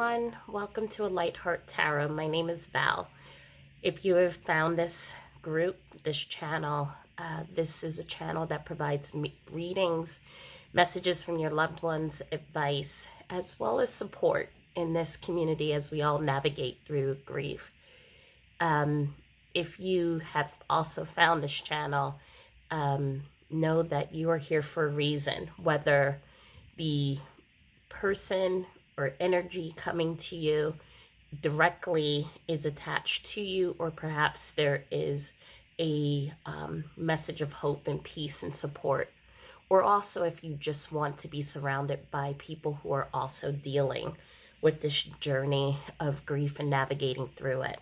everyone. Welcome to A Light Heart Tarot. My name is Val. If you have found this group, this channel, this is a channel that provides readings, messages from your loved ones, advice, as well as support in this community as we all navigate through grief. If you have also found this channel, know that you are here for a reason, whether the person or energy coming to you directly is attached to you, or perhaps there is a message of hope and peace and support, or also if you just want to be surrounded by people who are also dealing with this journey of grief and navigating through it.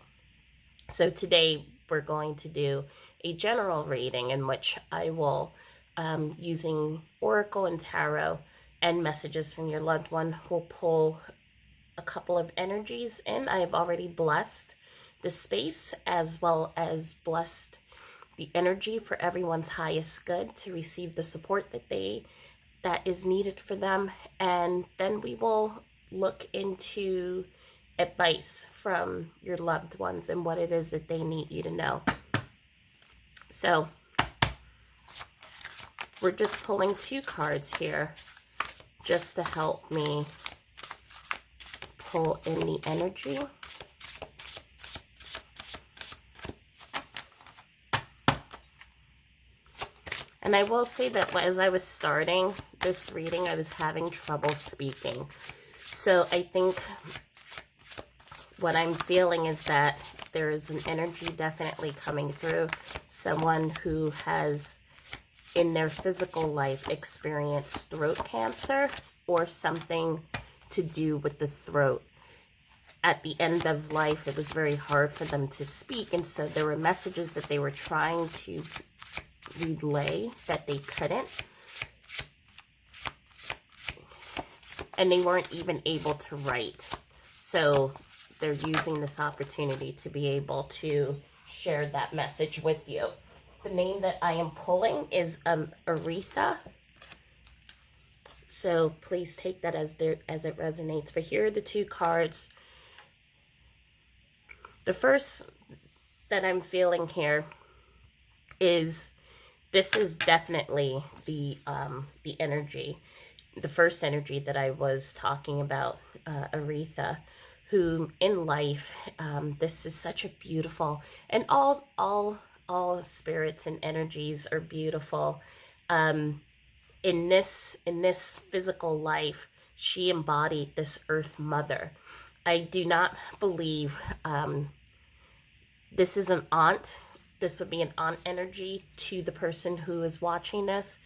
So today we're going to do a general reading in which I will, using Oracle and Tarot and messages from your loved one, will pull a couple of energies in. I have already blessed the space as well as blessed the energy for everyone's highest good to receive the support that is needed for them. And then we will look into advice from your loved ones and what it is that they need you to know. So we're just pulling two cards here just to help me pull in the energy. And I will say that as I was starting this reading, I was having trouble speaking. So I think what I'm feeling is that there is an energy definitely coming through. Someone who has, in their physical life, experienced throat cancer or something to do with the throat. At the end of life, it was very hard for them to speak, and so there were messages that they were trying to relay that they couldn't. And they weren't even able to write. So they're using this opportunity to be able to share that message with you. The name that I am pulling is Aretha. So please take that as it resonates. But here are the two cards. The first that I'm feeling here is, this is definitely the energy, the first energy that I was talking about, Aretha, who in life, this is such a beautiful, and all spirits and energies are beautiful. In this physical life, she embodied this Earth Mother. I do not believe this is an aunt. This would be an aunt energy to the person who is watching this.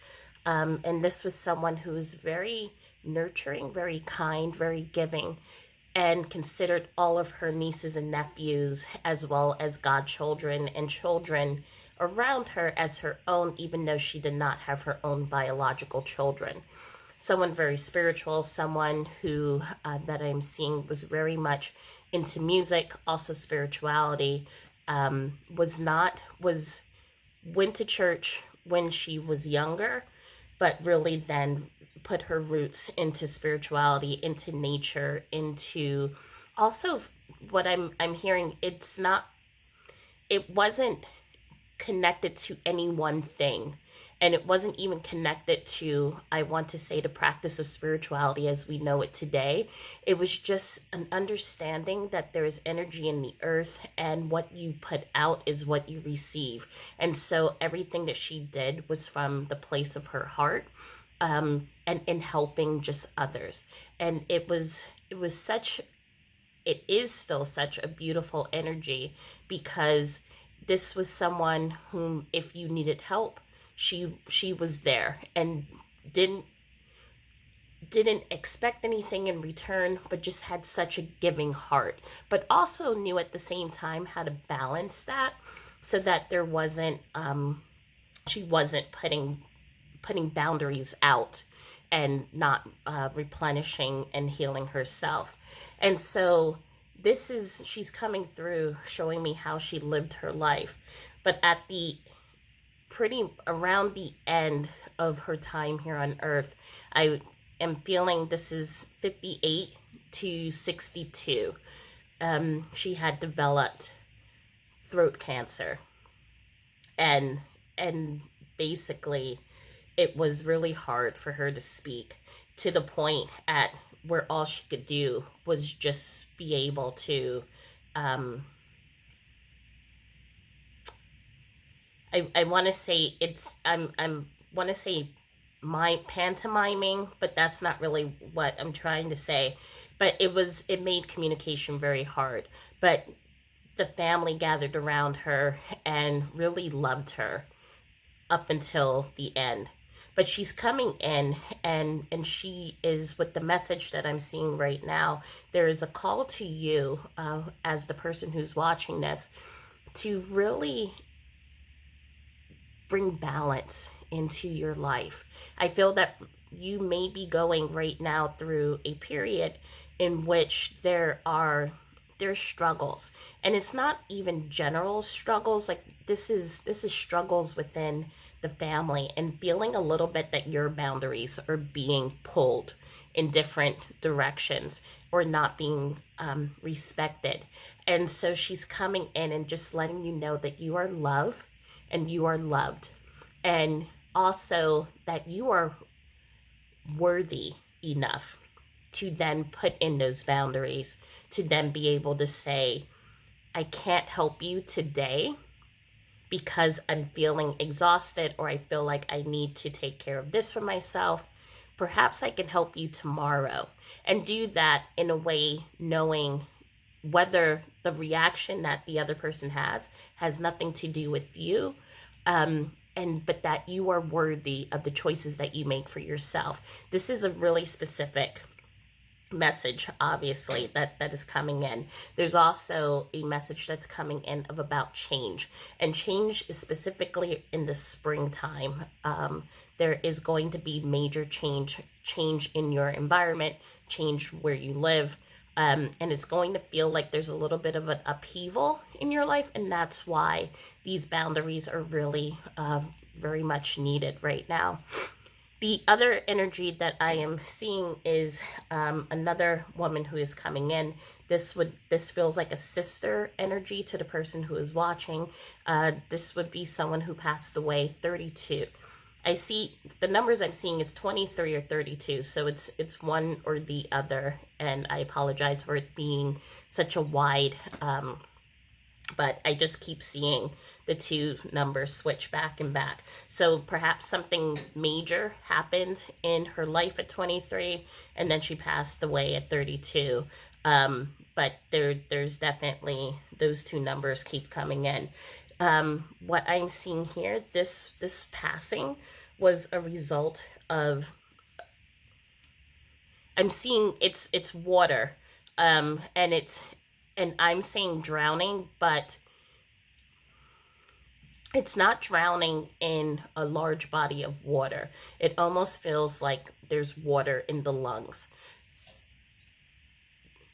And this was someone who is very nurturing, very kind, very giving, and considered all of her nieces and nephews as well as godchildren and children around her as her own, even though she did not have her own biological children. Someone very spiritual, someone who that I'm seeing was very much into music, also spirituality, went to church when she was younger, but really then put her roots into spirituality, into nature, into also what I'm hearing. It wasn't connected to any one thing. And it wasn't even connected to, I want to say, the practice of spirituality as we know it today. It was just an understanding that there is energy in the earth, and what you put out is what you receive. And so everything that she did was from the place of her heart, and in helping just others. And it is still such a beautiful energy, because this was someone whom, if you needed help, she was there and didn't expect anything in return, but just had such a giving heart, but also knew at the same time how to balance that so that there wasn't she wasn't putting boundaries out and not replenishing and healing herself. And so she's coming through showing me how she lived her life, but at around the end of her time here on earth, I am feeling this is 58 to 62, she had developed throat cancer, and basically it was really hard for her to speak, to the point at where all she could do was just be able to I want to say it's I'm want to say my pantomiming, but that's not really what I'm trying to say. But it made communication very hard. But the family gathered around her and really loved her up until the end. But she's coming in, and she is, with the message that I'm seeing right now, there is a call to you, as the person who's watching this, to really bring balance into your life. I feel that you may be going right now through a period in which there's struggles, and it's not even general struggles. Like, this is struggles within the family, and feeling a little bit that your boundaries are being pulled in different directions or not being respected. And so she's coming in and just letting you know that you are loved and you are loved, and also that you are worthy enough to then put in those boundaries, to then be able to say, I can't help you today because I'm feeling exhausted, or I feel like I need to take care of this for myself. Perhaps I can help you tomorrow. And do that in a way knowing whether the reaction that the other person has nothing to do with you, but that you are worthy of the choices that you make for yourself. This is a really specific message, obviously, that is coming in. There's also a message that's coming in of about change, and change is specifically in the springtime. There is going to be major change in your environment, change where you live, and it's going to feel like there's a little bit of an upheaval in your life, and that's why these boundaries are really very much needed right now. The other energy that I am seeing is another woman who is coming in. This feels like a sister energy to the person who is watching. This would be someone who passed away, 32. I see the numbers I'm seeing is 23 or 32, so it's one or the other, and I apologize for it being such a wide, but I just keep seeing the two numbers switch back and back. So perhaps something major happened in her life at 23, and then she passed away at 32. But there's definitely those two numbers keep coming in. What I'm seeing here, this passing was a result of, I'm seeing it's water, and I'm saying drowning, but it's not drowning in a large body of water. It almost feels like there's water in the lungs.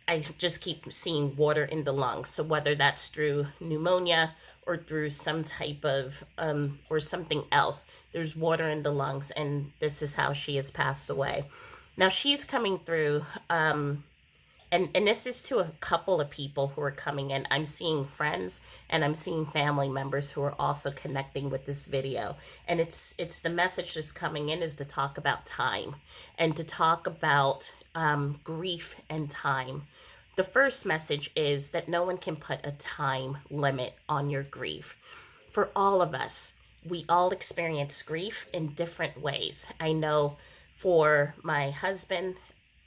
I just keep seeing water in the lungs. So whether that's through pneumonia or through some type of, or something else, there's water in the lungs, and this is how she has passed away. Now she's coming through, and this is to a couple of people who are coming in. I'm seeing friends and I'm seeing family members who are also connecting with this video. And it's the message that's coming in is to talk about time, and to talk about grief and time. The first message is that no one can put a time limit on your grief. For all of us, we all experience grief in different ways. I know for my husband,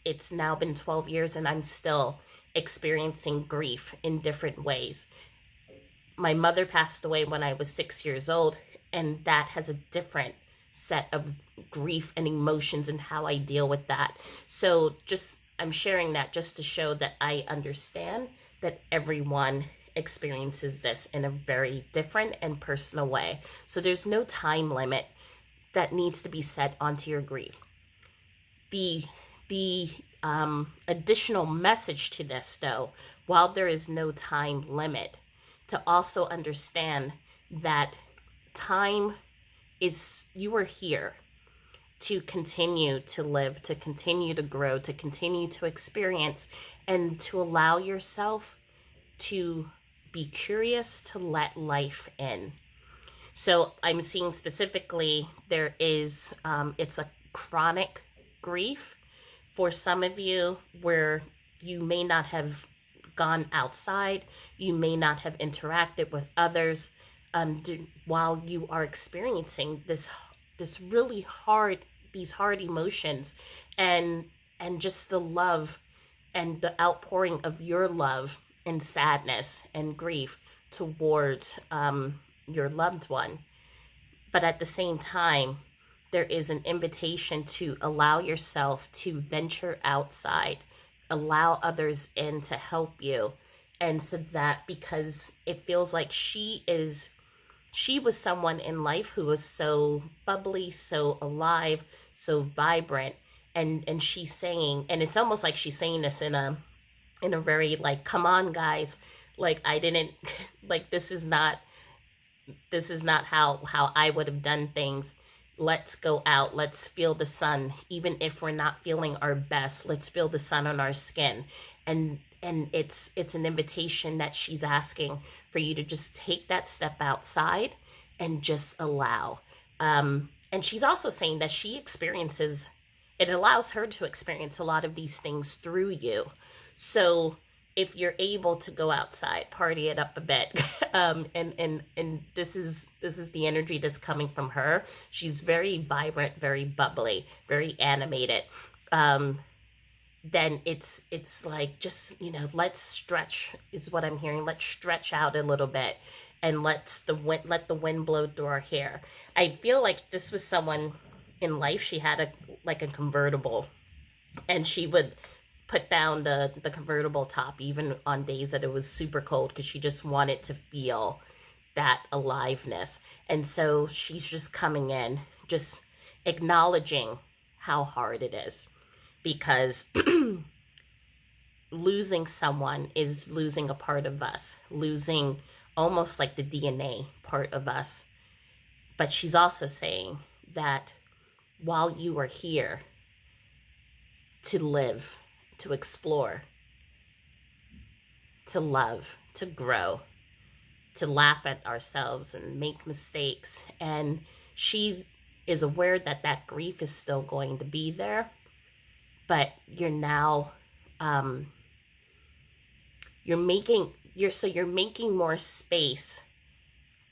it's now been 12 years and I'm still experiencing grief in different ways. My mother passed away when I was 6 years old, and that has a different set of grief and emotions and how I deal with that. So I'm sharing that just to show that I understand that everyone experiences this in a very different and personal way. So there's no time limit that needs to be set onto your grief. The additional message to this, though, while there is no time limit, to also understand that time is, you are here to continue to live, to continue to grow, to continue to experience, and to allow yourself to be curious, to let life in. So I'm seeing specifically there is, it's a chronic grief for some of you where you may not have gone outside, you may not have interacted with others while you are experiencing this really hard, these hard emotions, and just the love and the outpouring of your love and sadness and grief towards your loved one. But at the same time, there is an invitation to allow yourself to venture outside, allow others in to help you. And so that, because it feels like she was someone in life who was so bubbly, so alive, so vibrant. And she's saying, and it's almost like she's saying this in a very like, come on guys, like I didn't, like this is not how I would have done things. Let's go out, let's feel the sun. Even if we're not feeling our best, let's feel the sun on our skin. And it's an invitation that she's asking for you to just take that step outside and just allow. And she's also saying that she experiences, it allows her to experience a lot of these things through you. So if you're able to go outside, party it up a bit, and this is the energy that's coming from her. She's very vibrant, very bubbly, very animated. Then it's like, just, you know, let's stretch is what I'm hearing. Let's stretch out a little bit, and let the wind blow through our hair. I feel like this was someone in life. She had a convertible, and she would put down the convertible top even on days that it was super cold, because she just wanted to feel that aliveness. And so she's just coming in, just acknowledging how hard it is, because losing someone is losing a part of us, losing almost like the DNA part of us. But she's also saying that while you are here to live, to explore, to love, to grow, to laugh at ourselves and make mistakes. And she is aware that that grief is still going to be there, but you're now, you're making more space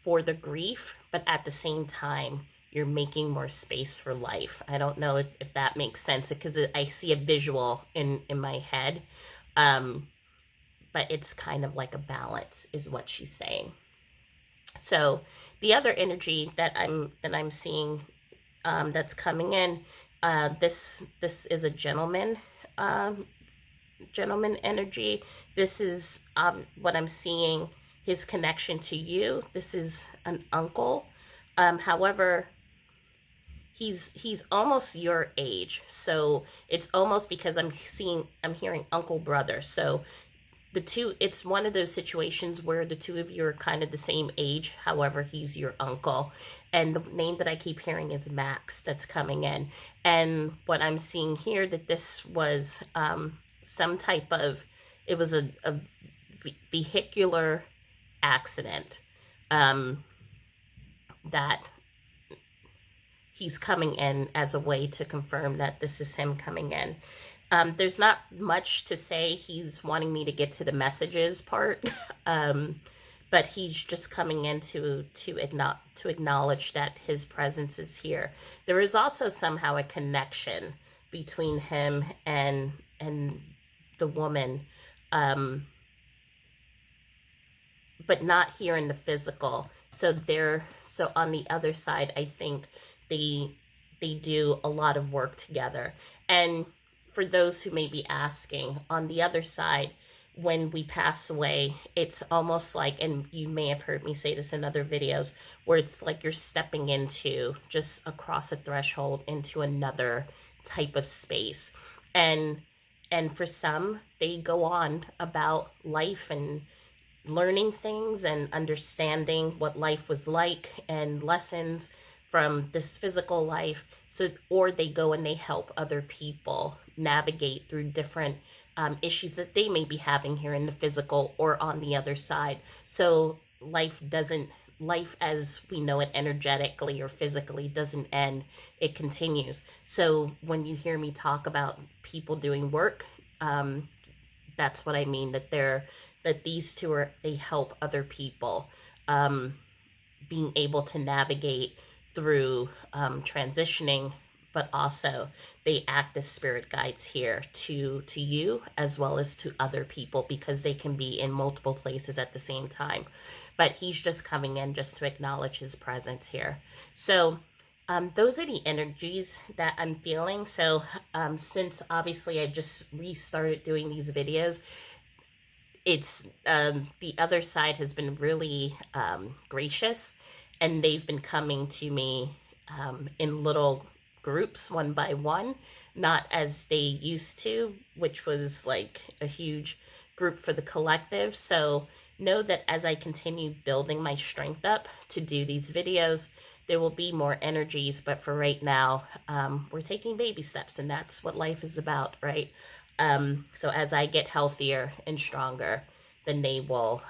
for the grief, but at the same time, you're making more space for life. I don't know if that makes sense, because I see a visual in my head. But it's kind of like a balance is what she's saying. So the other energy that I'm seeing that's coming in, this is a gentleman energy. This is what I'm seeing, his connection to you. This is an uncle. However, he's almost your age. So it's almost, because I'm hearing uncle brother. So the two, it's one of those situations where the two of you are kind of the same age. However, he's your uncle. And the name that I keep hearing is Max that's coming in. And what I'm seeing here, that this was some type of, it was a vehicular accident that he's coming in as a way to confirm that this is him coming in. There's not much to say. He's wanting me to get to the messages part, but he's just coming in to acknowledge that his presence is here. There is also somehow a connection between him and the woman, but not here in the physical. So on the other side, I think they do a lot of work together. And for those who may be asking, on the other side, when we pass away, it's almost like, and you may have heard me say this in other videos, where it's like you're stepping into, just across a threshold, into another type of space. And for some, they go on about life and learning things and understanding what life was like, and lessons from this physical life, so or they go and they help other people navigate through different issues that they may be having here in the physical or on the other side. So life as we know it energetically or physically doesn't end, it continues. So when you hear me talk about people doing work, that's what I mean, that these two they help other people being able to navigate through transitioning, but also they act as spirit guides here to you as well as to other people, because they can be in multiple places at the same time. But he's just coming in just to acknowledge his presence here. So those are the energies that I'm feeling. So since obviously I just restarted doing these videos, it's the other side has been really gracious, and they've been coming to me in little groups, one by one, not as they used to, which was like a huge group for the collective. So know that as I continue building my strength up to do these videos, there will be more energies, but for right now, we're taking baby steps, and that's what life is about, right? So as I get healthier and stronger, then they will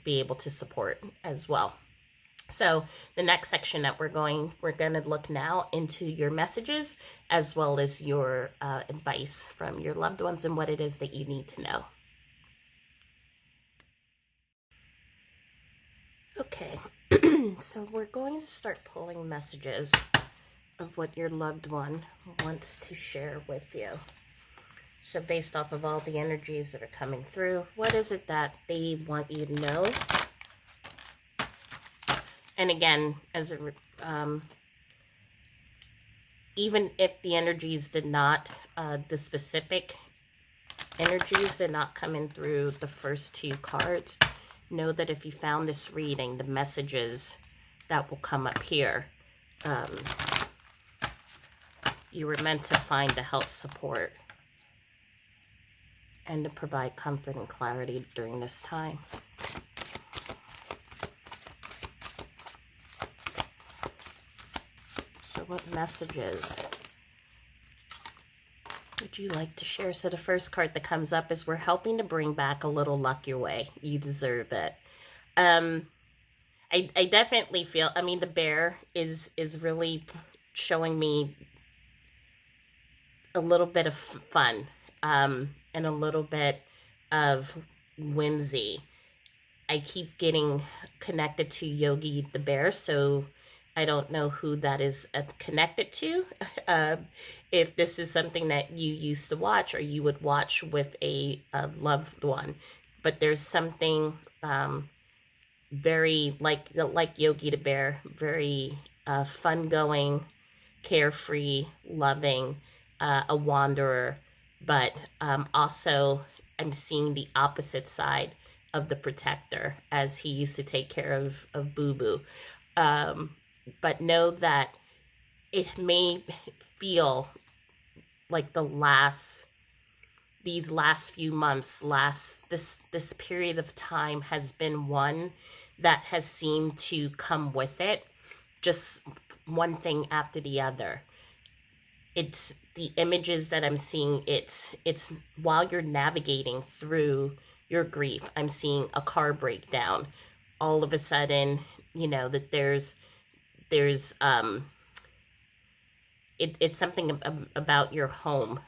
be able to support as well. So the next section that we're going to look now into your messages as well as your advice from your loved ones and what it is that you need to know. Okay, so we're going to start pulling messages of what your loved one wants to share with you. So based off of all the energies that are coming through, what is it that they want you to know? And again, even if the energies did not, the specific energies did not come in through the first two cards, know that if you found this reading, the messages that will come up here, you were meant to find to help support and to provide comfort and clarity during this time. So what messages would you like to share? So the first card that comes up is, we're helping to bring back a little luck your way. You deserve it. I definitely feel, I mean, the bear is really showing me a little bit of fun, and a little bit of whimsy. I keep getting connected to Yogi the bear, so I don't know who that is connected to. If this is something that you used to watch or you would watch with a loved one, but there's something very like Yogi the bear, very fun-going, carefree, loving, a wanderer, but also I'm seeing the opposite side of the protector, as he used to take care of Boo Boo. But know that it may feel like these last few months, this period of time has been one that has seemed to come with it, just one thing after the other. It's the images that I'm seeing, it's while you're navigating through your grief. I'm seeing a car breakdown. All of a sudden, you know, that there's it's something about your home.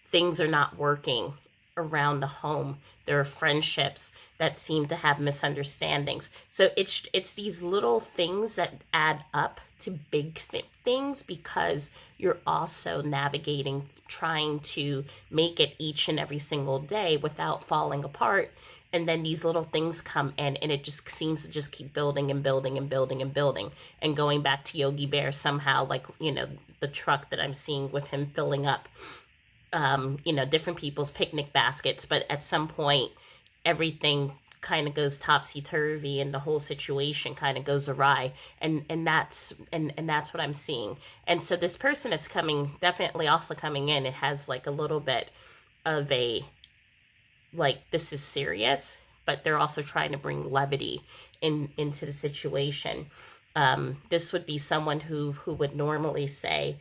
Things are not working around the home. There are friendships that seem to have misunderstandings. So it's these little things that add up to big things, because you're also navigating, trying to make it each and every single day without falling apart. And then these little things come in, and it just seems to just keep building and building and building and building. And going back to Yogi Bear, somehow, like, you know, the truck that I'm seeing with him filling up, you know, different people's picnic baskets. But at some point, everything kind of goes topsy-turvy, and the whole situation kind of goes awry. And that's what I'm seeing. And so this person that's coming, definitely also coming in, it has like a little bit of a, like, this is serious, but they're also trying to bring levity into the situation. This would be someone who would normally say,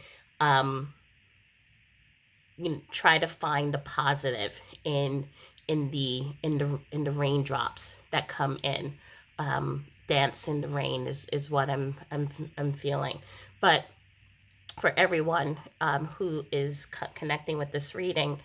try to find the positive in the raindrops that come in. Dance in the rain is what I'm feeling. But for everyone who is connecting with this reading,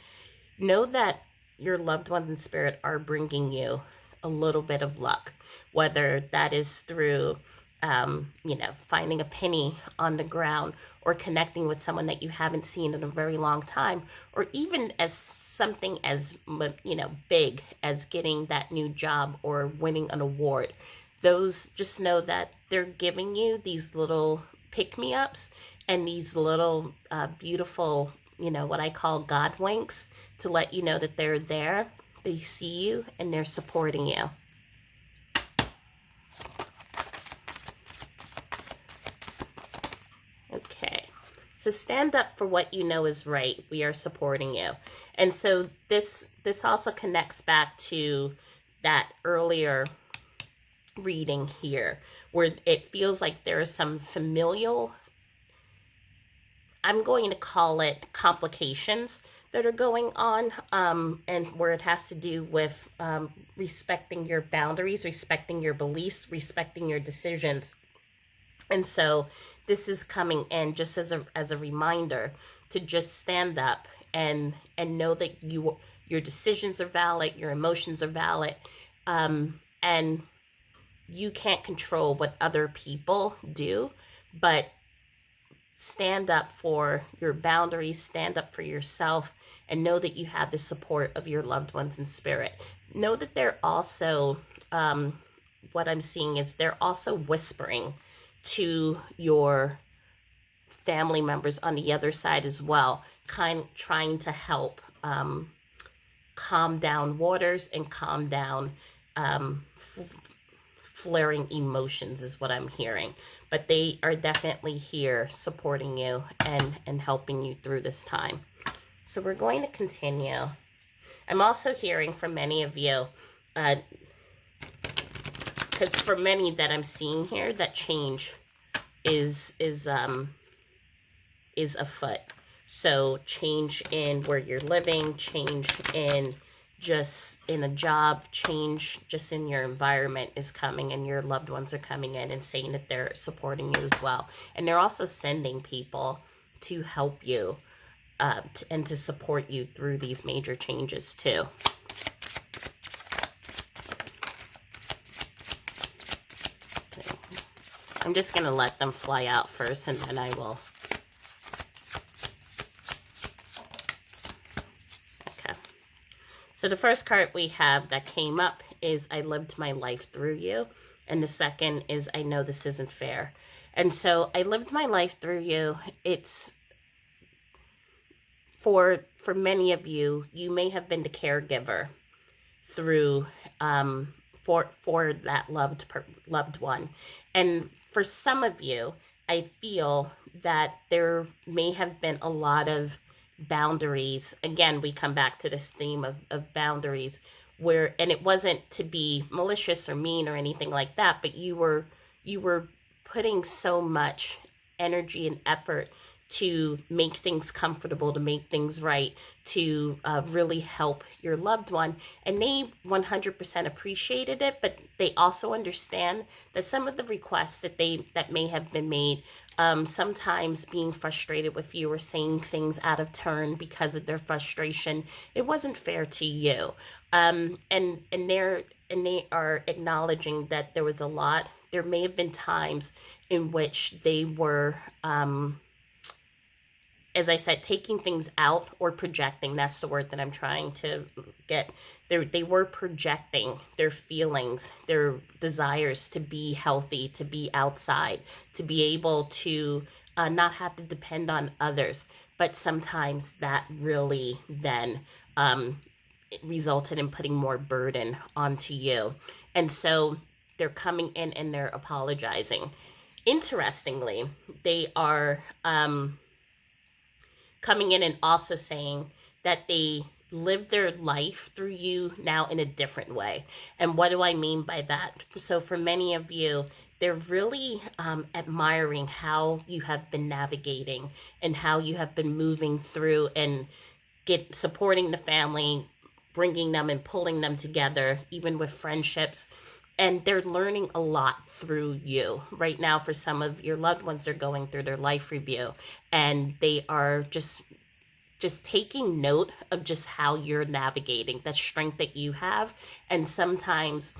know that your loved ones in spirit are bringing you a little bit of luck, whether that is through finding a penny on the ground, or connecting with someone that you haven't seen in a very long time, or even as something as big as getting that new job or winning an award. Those, just know that they're giving you these little pick-me-ups and these little beautiful, what I call God winks, to let you know that they're there, they see you, and they're supporting you. Okay, so stand up for what you know is right. We are supporting you. And so this also connects back to that earlier reading here, where it feels like there is some familial, I'm going to call it complications, that are going on, and where it has to do with respecting your boundaries, respecting your beliefs, respecting your decisions. And so this is coming in just as a reminder to just stand up and know that your decisions are valid, your emotions are valid, and you can't control what other people do, but stand up for your boundaries, stand up for yourself, and know that you have the support of your loved ones in spirit. Know that they're also, what I'm seeing is they're also whispering to your family members on the other side as well, trying to help calm down waters and calm down flaring emotions, is what I'm hearing. But they are definitely here supporting you and helping you through this time. So we're going to continue. I'm also hearing from many of you, because for many that I'm seeing here, that change is afoot. So change in where you're living, change in just in a job, change just in your environment is coming, and your loved ones are coming in and saying that they're supporting you as well. And they're also sending people to help you and to support you through these major changes too. Okay. I'm just going to let them fly out first, and then I will. Okay. So the first card we have that came up is I lived my life through you. And the second is I know this isn't fair. And so I lived my life through you. It's for many of you, you may have been the caregiver through for that loved one. And for some of you, I feel that there may have been a lot of boundaries. Again, we come back to this theme of boundaries, where, and it wasn't to be malicious or mean or anything like that, but you were putting so much energy and effort to make things comfortable, to make things right, to really help your loved one. And they 100% appreciated it, but they also understand that some of the requests that may have been made, sometimes being frustrated with you or saying things out of turn because of their frustration, it wasn't fair to you. And they are acknowledging that there was a lot. There may have been times in which they were, as I said, taking things out or projecting. That's the word that I'm trying to get. They were projecting their feelings, their desires to be healthy, to be outside, to be able to not have to depend on others. But sometimes that really then it resulted in putting more burden onto you. And so they're coming in and they're apologizing. Interestingly, they are coming in and also saying that they live their life through you now in a different way. And what do I mean by that? So for many of you, they're really admiring how you have been navigating and how you have been moving through and get supporting the family, bringing them and pulling them together, even with friendships. And they're learning a lot through you. Right now, for some of your loved ones, they're going through their life review, and they are just taking note of just how you're navigating the strength that you have, and sometimes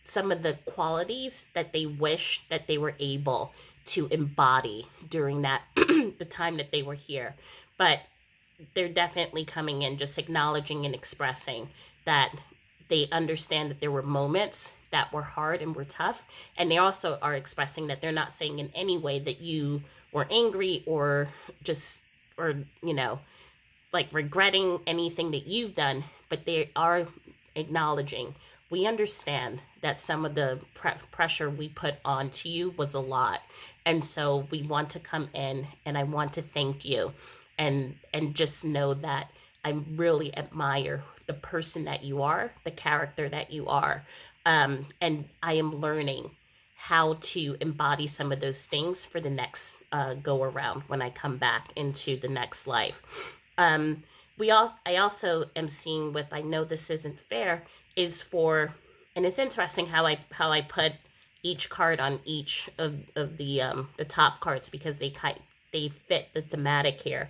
some of the qualities that they wish that they were able to embody during that the time that they were here. But they're definitely coming in just acknowledging and expressing that they understand that there were moments that were hard and were tough, and they also are expressing that they're not saying in any way that you were angry or just, or like regretting anything that you've done, but they are acknowledging, we understand that some of the pressure we put onto you was a lot. And so we want to come in and I want to thank you and just know that I really admire the person that you are, the character that you are. And I am learning how to embody some of those things for the next go around when I come back into the next life. I also am seeing with, I know this isn't fair, is for, and it's interesting how I put each card on each of the top cards, because they fit the thematic here.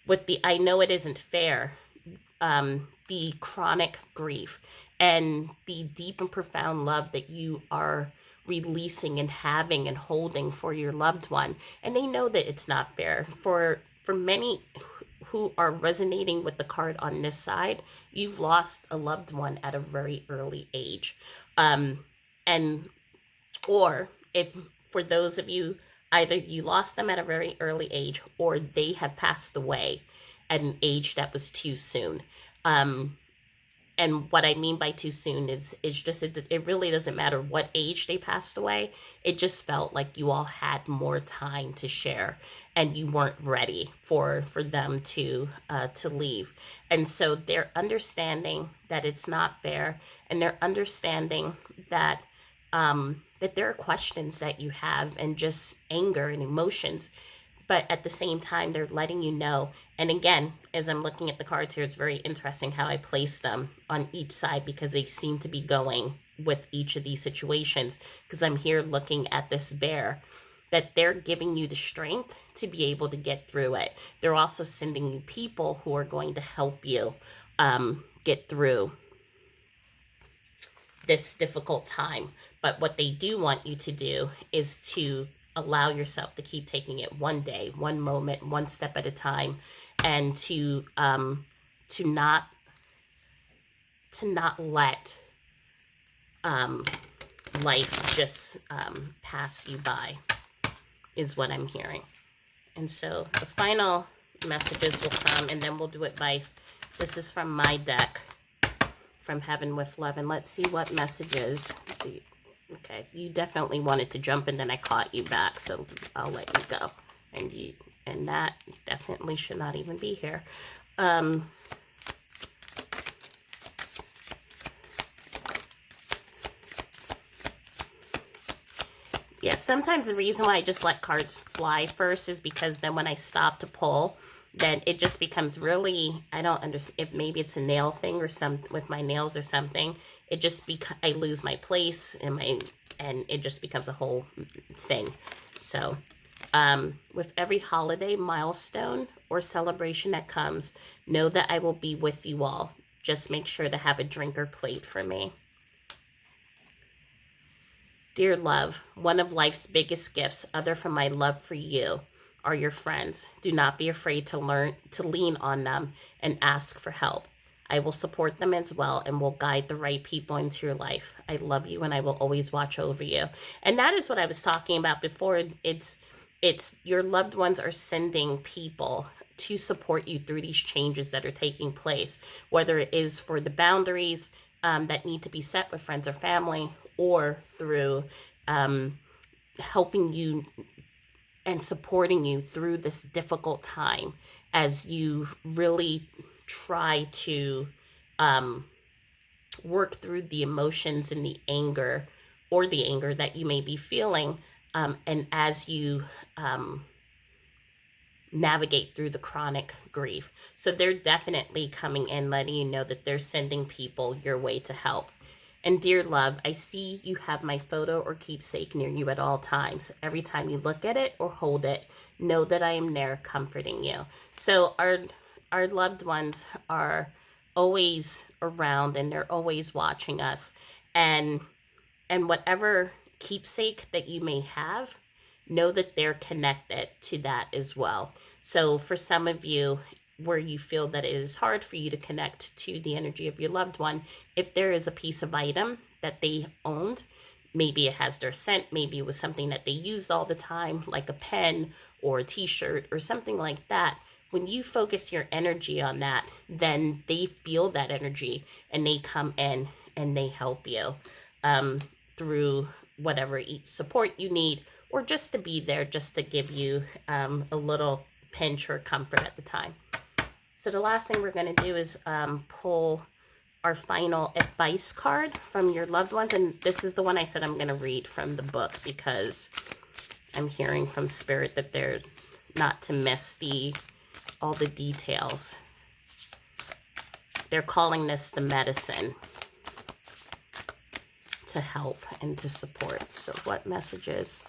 With the I know it isn't fair, the chronic grief and the deep and profound love that you are releasing and having and holding for your loved one, and they know that it's not fair. For many who are resonating with the card on this side, you've lost a loved one at a very early age. And or if for those of you, either you lost them at a very early age or they have passed away at an age that was too soon. And what I mean by too soon is just, it really doesn't matter what age they passed away. It just felt like you all had more time to share and you weren't ready for them to leave. And so they're understanding that it's not fair, and they're understanding that that there are questions that you have and just anger and emotions. But at the same time, they're letting you know. And again, as I'm looking at the cards here, it's very interesting how I place them on each side, because they seem to be going with each of these situations. Because I'm here looking at this bear, that they're giving you the strength to be able to get through it. They're also sending you people who are going to help you get through this difficult time. But what they do want you to do is to allow yourself to keep taking it one day, one moment, one step at a time, and to not let life just pass you by, is what I'm hearing. And so the final messages will come, and then we'll do advice. This is from my deck, from Heaven with Love, and let's see what messages okay, you definitely wanted to jump, and then I caught you back, so I'll let you go. And that definitely should not even be here. Yeah, sometimes the reason why I just let cards fly first is because then when I stop to pull, then it just becomes really, I don't understand, if maybe it's a nail thing or some with my nails or something. It just I lose my place and it just becomes a whole thing. So with every holiday, milestone, or celebration that comes, know that I will be with you all. Just make sure to have a drink or plate for me. Dear love, one of life's biggest gifts, other from my love for you, are your friends. Do not be afraid to lean on them and ask for help. I will support them as well and will guide the right people into your life. I love you and I will always watch over you. And that is what I was talking about before. It's your loved ones are sending people to support you through these changes that are taking place, whether it is for the boundaries that need to be set with friends or family, or through helping you and supporting you through this difficult time as you really try to work through the emotions and the anger, or the anger that you may be feeling, and as you navigate through the chronic grief. So they're definitely coming in, letting you know that they're sending people your way to help. And dear love, I see you have my photo or keepsake near you at all times. Every time you look at it or hold it, know that I am there comforting you. So our loved ones are always around, and they're always watching us. And whatever keepsake that you may have, know that they're connected to that as well. So for some of you, where you feel that it is hard for you to connect to the energy of your loved one, if there is a piece of item that they owned, maybe it has their scent, maybe it was something that they used all the time, like a pen or a t-shirt or something like that, when you focus your energy on that, then they feel that energy and they come in and they help you through whatever support you need, or just to be there, just to give you a little pinch or comfort at the time. So the last thing we're going to do is pull our final advice card from your loved ones. And this is the one I said I'm going to read from the book, because I'm hearing from Spirit that they're not to miss all the details. They're calling this the medicine to help and to support. So what messages?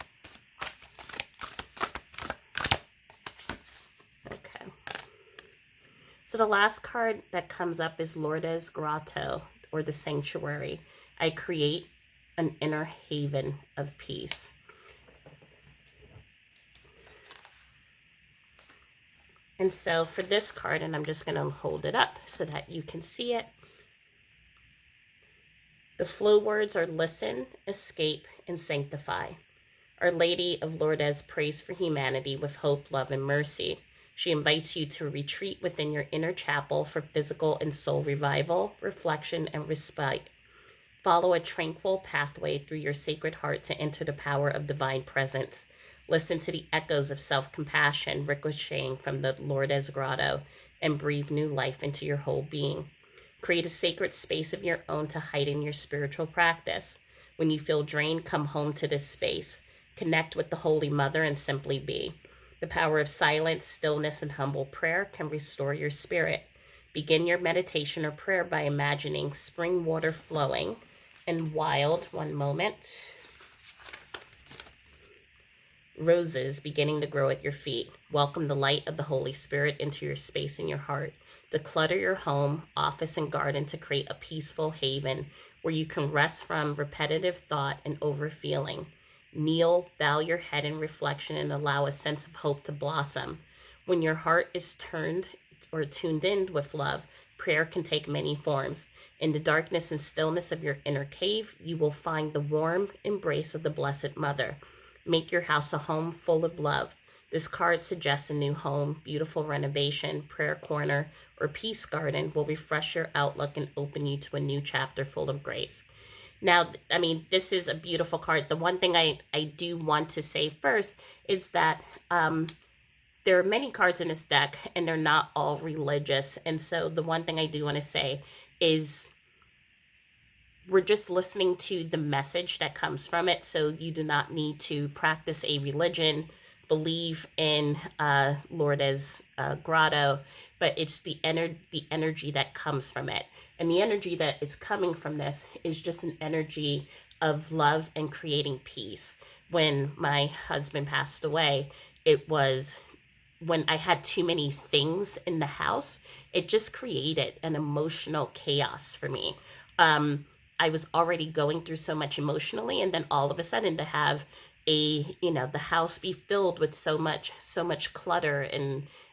So the last card that comes up is Lourdes Grotto, or the Sanctuary. I create an inner haven of peace. And so for this card, and I'm just going to hold it up so that you can see it. The flow words are listen, escape, and sanctify. Our Lady of Lourdes prays for humanity with hope, love, and mercy. She invites you to retreat within your inner chapel for physical and soul revival, reflection, and respite. Follow a tranquil pathway through your sacred heart to enter the power of divine presence. Listen to the echoes of self-compassion ricocheting from the Lourdes Grotto, and breathe new life into your whole being. Create a sacred space of your own to heighten your spiritual practice. When you feel drained, come home to this space. Connect with the Holy Mother and simply be. The power of silence, stillness, and humble prayer can restore your spirit. Begin your meditation or prayer by imagining spring water flowing and wild, one moment, roses beginning to grow at your feet. Welcome the light of the Holy Spirit into your space in your heart. Declutter your home, office, and garden to create a peaceful haven where you can rest from repetitive thought and overfeeling. Kneel, bow your head in reflection, and allow a sense of hope to blossom. When your heart is tuned in with love, prayer can take many forms. In the darkness and stillness of your inner cave, you will find the warm embrace of the Blessed Mother. Make your house a home full of love. This card suggests a new home, beautiful renovation, prayer corner, or peace garden will refresh your outlook and open you to a new chapter full of grace. Now, I mean, this is a beautiful card. The one thing I do want to say first is that there are many cards in this deck, and they're not all religious. And so the one thing I do want to say is we're just listening to the message that comes from it. So you do not need to practice a religion, believe in Lourdes Grotto, but it's the energy that comes from it. And the energy that is coming from this is just an energy of love and creating peace. When my husband passed away, it was when I had too many things in the house, it just created an emotional chaos for me. I was already going through so much emotionally, and then all of a sudden to have the house be filled with so much clutter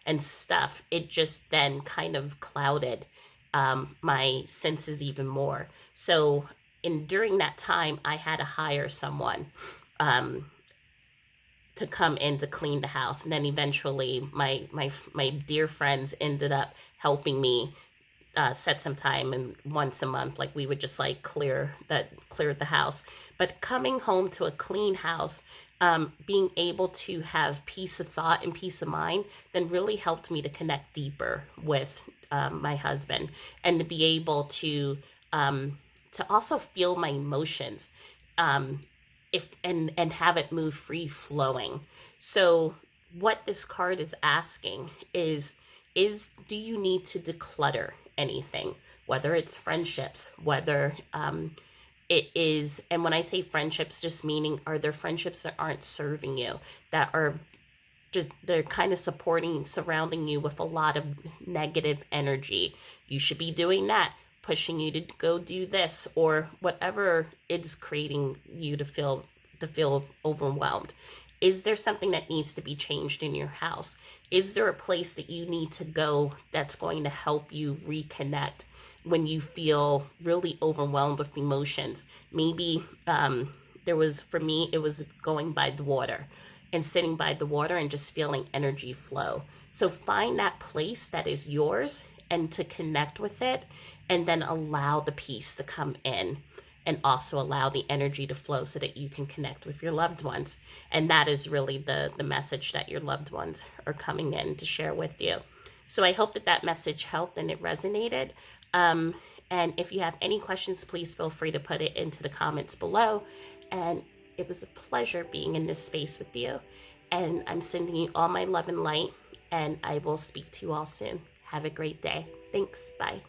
and stuff, it just then kind of clouded my senses even more. So during that time, I had to hire someone to come in to clean the house. And then eventually my dear friends ended up helping me set some time, and once a month, like we would just like clear the house. But coming home to a clean house, being able to have peace of thought and peace of mind, then really helped me to connect deeper with my husband, and to be able to also feel my emotions, um, if and have it move free flowing. So what this card is asking is do you need to declutter anything, whether it's friendships, whether it is, and when I say friendships, just meaning, are there friendships that aren't serving you, that are just, they're kind of surrounding you with a lot of negative energy? You should be doing that, pushing you to go do this, or whatever is creating you to feel overwhelmed. Is there something that needs to be changed in your house? Is there a place that you need to go that's going to help you reconnect when you feel really overwhelmed with emotions? Maybe there was, for me, it was going by the water and sitting by the water and just feeling energy flow. So find that place that is yours and to connect with it, and then allow the peace to come in, and also allow the energy to flow so that you can connect with your loved ones. And that is really the message that your loved ones are coming in to share with you. So I hope that that message helped and it resonated. And if you have any questions, please feel free to put it into the comments below. And it was a pleasure being in this space with you. And I'm sending you all my love and light, and I will speak to you all soon. Have a great day. Thanks. Bye.